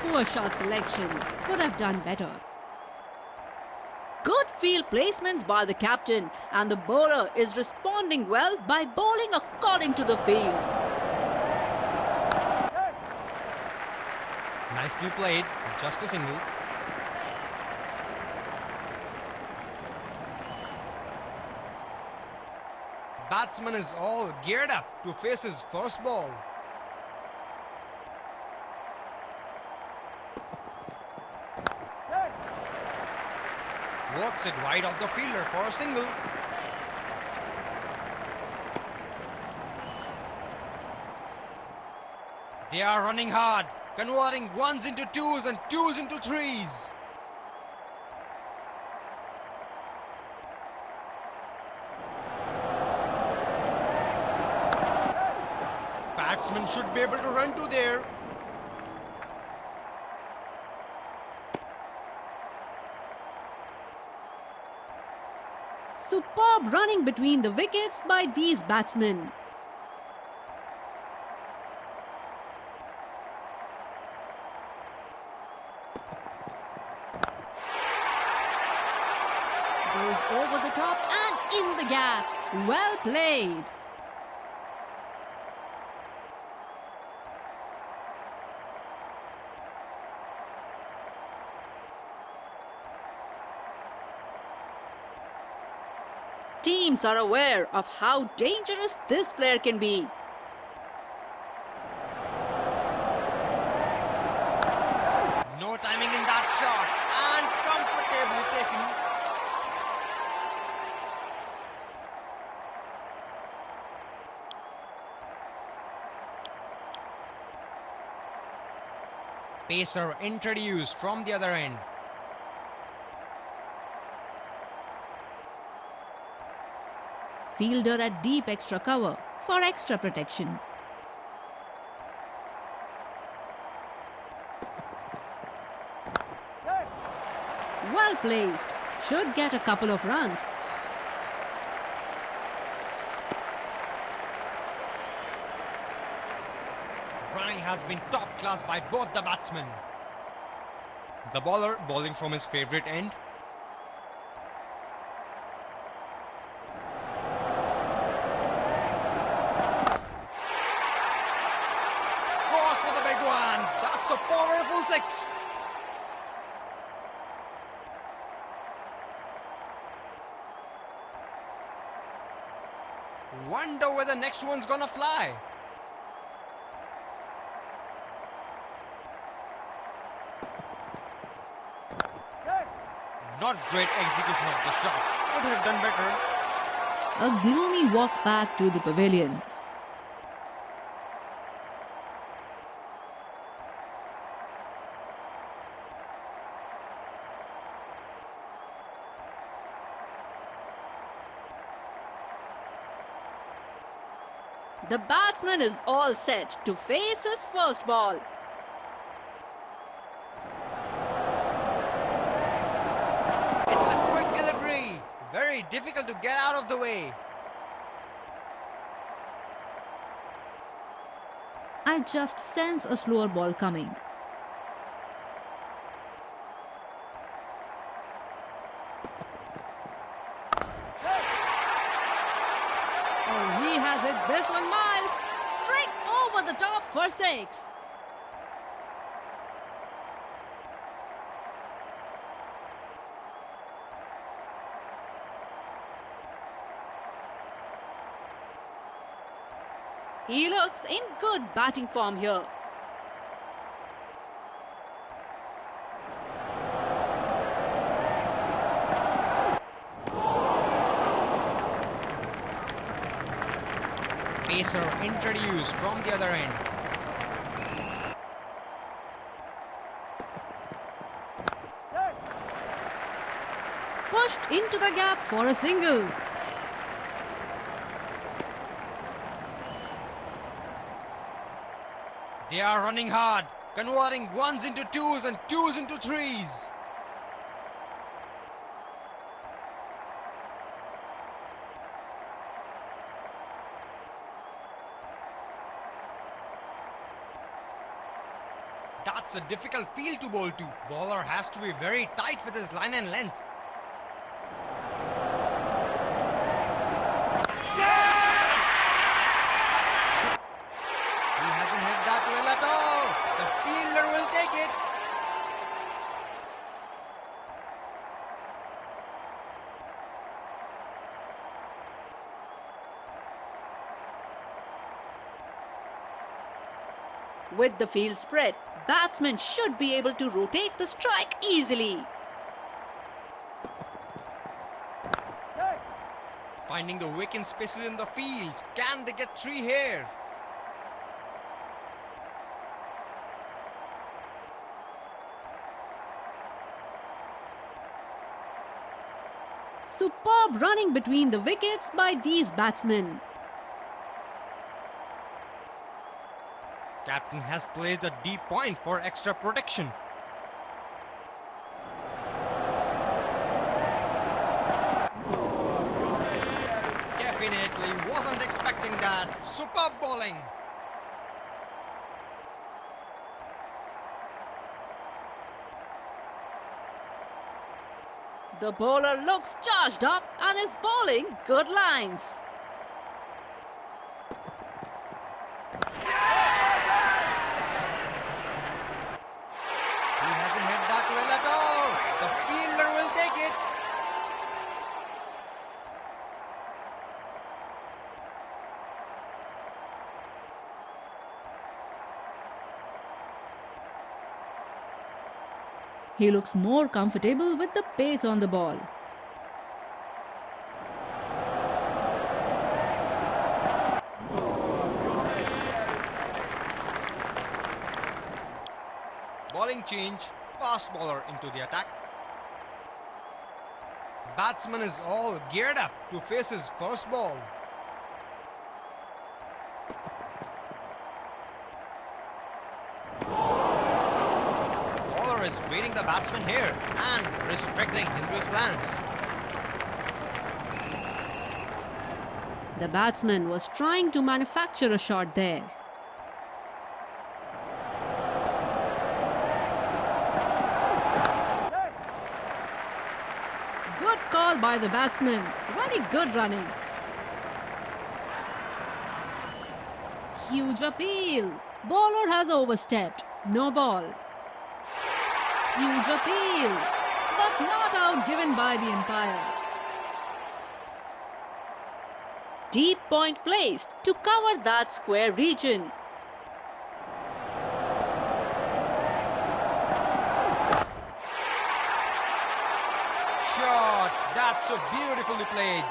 Poor shot selection. Could have done better. Good field placements by the captain, and the bowler is responding well by bowling according to the field. Nicely played, just a single. Batsman is all geared up to face his first ball. Works it wide of the fielder for a single. They are running hard, converting ones into twos and twos into threes. Batsman should be able to run to there. Superb running between the wickets by these batsmen. Goes over the top and in the gap. Well played. Teams are aware of how dangerous this player can be. No timing in that shot and comfortably taken. Pacer introduced from the other end. Fielder at deep extra cover for extra protection. Well placed. Should get a couple of runs. Running has been top class by both the batsmen. The bowler bowling from his favourite end. Goes for the big one. That's a powerful six. Wonder where the next one's gonna fly. Not great execution of the shot. Could have done better. A gloomy walk back to the pavilion. The batsman is all set to face his first ball. It's a quick delivery. Very difficult to get out of the way. I just sense a slower ball coming. Oh, he has hit this one miles. Straight over the top for six. He looks in good batting form here. Pacer introduced from the other end. Pushed into the gap for a single. They are running hard, converting ones into twos and twos into threes. That's a difficult field to bowl to. Bowler has to be very tight with his line and length. He hasn't hit that well at all. The fielder will take it. With the field spread, batsmen should be able to rotate the strike easily. Finding the vacant spaces in the field. Can they get 3 here? Superb running between the wickets by these batsmen. Captain has placed a deep point for extra protection. Definitely wasn't expecting that. Superb bowling. The bowler looks charged up and is bowling good lines. He hasn't hit that well at all. The fielder will take it. He looks more comfortable with the pace on the ball. Bowling change. Fast bowler into the attack. Batsman is all geared up to face his first ball. Bowler is reading the batsman here and restricting into his plans. The batsman was trying to manufacture a shot there. Good call by the batsman. Very good running. Huge appeal. Bowler has overstepped. No ball. Huge appeal. But not out given by the umpire. Deep point placed to cover that square region. Shot. That's so beautifully played.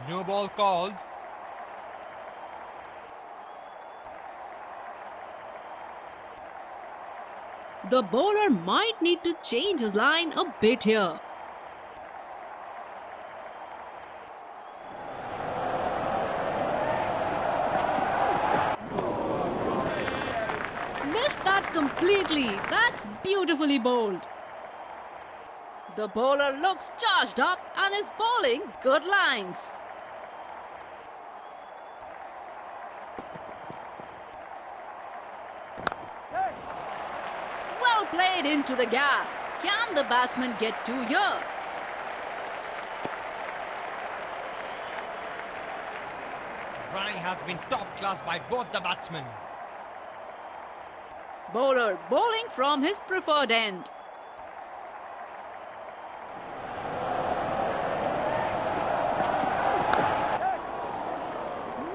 No ball called. The bowler might need to change his line a bit here. Missed that completely. That's beautifully bowled. The bowler looks charged up and is bowling good lines. Well played into the gap. Can the batsman get 2 here? Running has been top class by both the batsmen. Bowler bowling from his preferred end.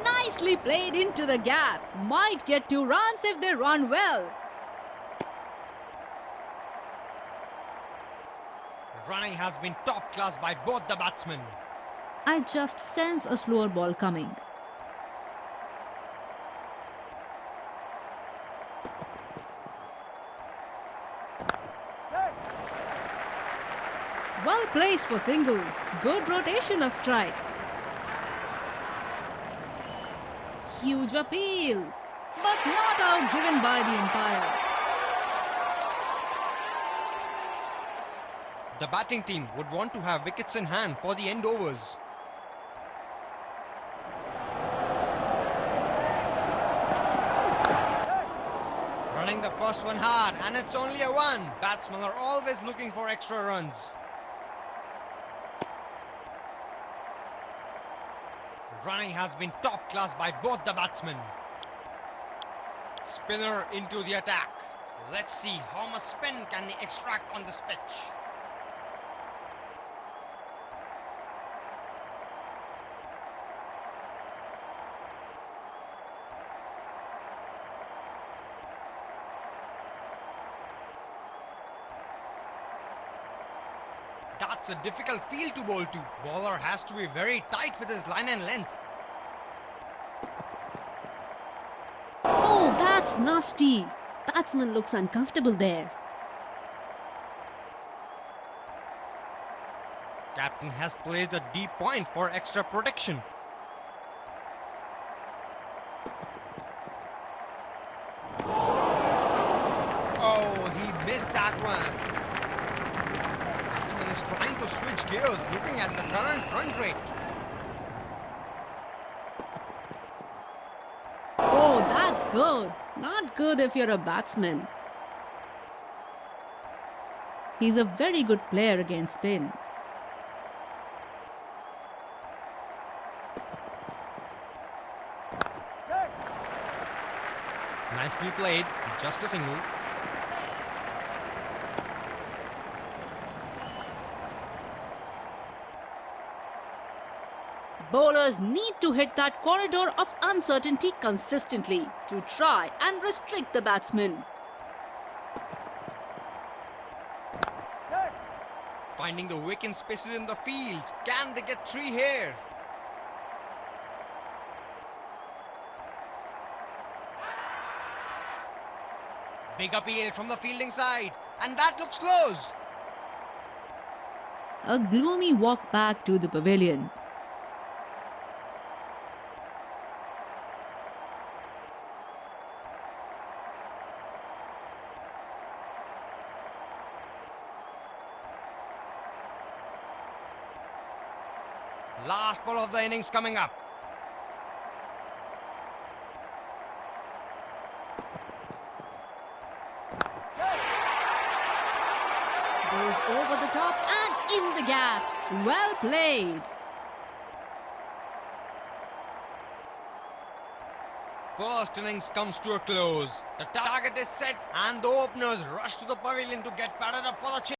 Nicely played into the gap. Might get 2 runs if they run well. Running has been top class by both the batsmen. I just sense a slower ball coming. Well placed for single. Good rotation of strike. Huge appeal, but not out given by the umpire. The batting team would want to have wickets in hand for the end overs. Running the first one hard, and it's only a one. Batsmen are always looking for extra runs. Running has been top class by both the batsmen. Spinner into the attack. Let's see how much spin can they extract on this pitch. That's a difficult field to bowl to. Bowler has to be very tight with his line and length. Oh, that's nasty. Batsman looks uncomfortable there. Captain has placed a deep point for extra protection. Oh, he missed that one. Batsman is trying to switch gears looking at the current run rate. Oh, that's good. Not good if you're a batsman. He's a very good player against spin. Nicely played, just a single. Bowlers need to hit that corridor of uncertainty consistently to try and restrict the batsman. Finding the vacant spaces in the field. Can they get three here? Big appeal from the fielding side. And that looks close. A gloomy walk back to the pavilion. Last ball of the innings coming up. Goes over the top and in the gap. Well played. First innings comes to a close. The target is set and the openers rush to the pavilion to get batted up for the chase.